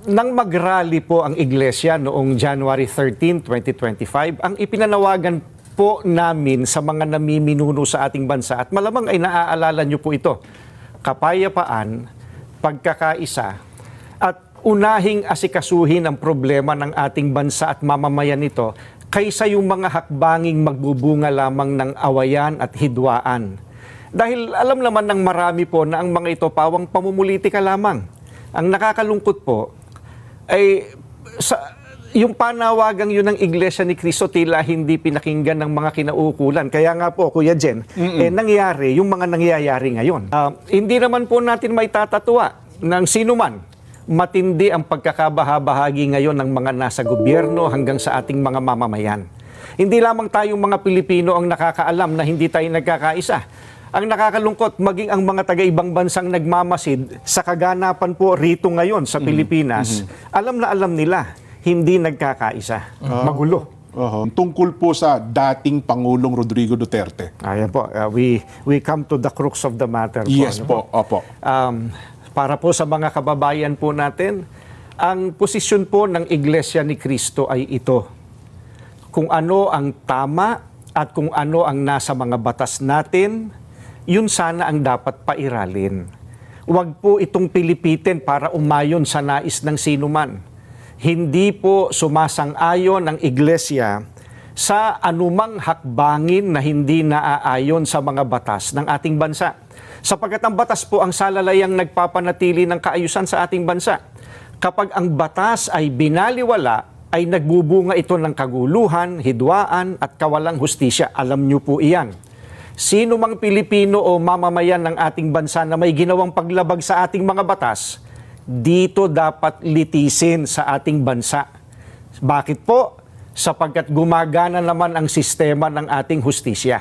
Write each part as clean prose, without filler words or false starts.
Nang mag-rally po ang Iglesia noong January 13, 2025, ang ipinanawagan po namin sa mga namiminuno sa ating bansa, at malamang ay naaalala niyo po ito, kapayapaan, pagkakaisa, at unahing asikasuhin ang problema ng ating bansa at mamamayan nito kaysa yung mga hakbanging magbubunga lamang ng awayan at hidwaan. Dahil alam naman ng marami po na ang mga ito pawang pamumulitika lamang. Ang nakakalungkot po ay yung panawagang yun ng Iglesia ni Cristo tila hindi pinakinggan ng mga kinauukulan. Kaya nga po, Kuya Jen, nangyari yung mga nangyayari ngayon. Hindi naman po natin may tatatwa ng sino man. Matindi ang pagkakabahabahagi ngayon ng mga nasa gobyerno hanggang sa ating mga mamamayan. Hindi lamang tayong mga Pilipino ang nakakaalam na hindi tayo nagkakaisa. Ang nakakalungkot, maging ang mga taga-ibang bansang nagmamasid sa kaganapan po rito ngayon sa Pilipinas, alam na alam nila, hindi nagkakaisa. Magulo. Tungkol po sa dating Pangulong Rodrigo Duterte. Ayan po, we come to the crux of the matter. Yes po, opo. Para po sa mga kababayan po natin, ang posisyon po ng Iglesia ni Cristo ay ito. Kung ano ang tama at kung ano ang nasa mga batas natin, yun sana ang dapat pairalin. Huwag po itong pilipitin para umayon sa nais ng sinuman. Hindi po sumasang-ayon ang Iglesia sa anumang hakbangin na hindi naaayon sa mga batas ng ating bansa. Sapagkat ang batas po ang salalayang nagpapanatili ng kaayusan sa ating bansa. Kapag ang batas ay binaliwala, ay nagbubunga ito ng kaguluhan, hidwaan at kawalang hustisya. Alam niyo po iyan. Sino mang Pilipino o mamamayan ng ating bansa na may ginawang paglabag sa ating mga batas, dito dapat litisin sa ating bansa. Bakit po? Sapagkat gumagana naman ang sistema ng ating hustisya.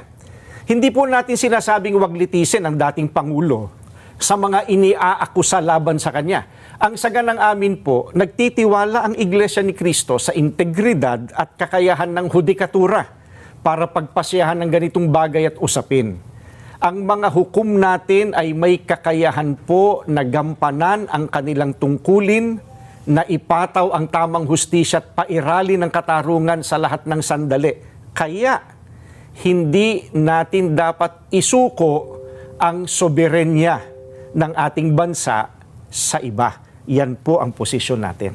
Hindi po natin sinasabing wag litisin ang dating Pangulo sa mga iniaakusa laban sa kanya. Ang saganang amin po, nagtitiwala ang Iglesia ni Cristo sa integridad at kakayahan ng hudikatura para pagpasyahan ng ganitong bagay at usapin. Ang mga hukom natin ay may kakayahan po na gampanan ang kanilang tungkulin, na ipataw ang tamang hustisya at pairali ng katarungan sa lahat ng sandali. Kaya, hindi natin dapat isuko ang soberenya ng ating bansa sa iba. Yan po ang posisyon natin.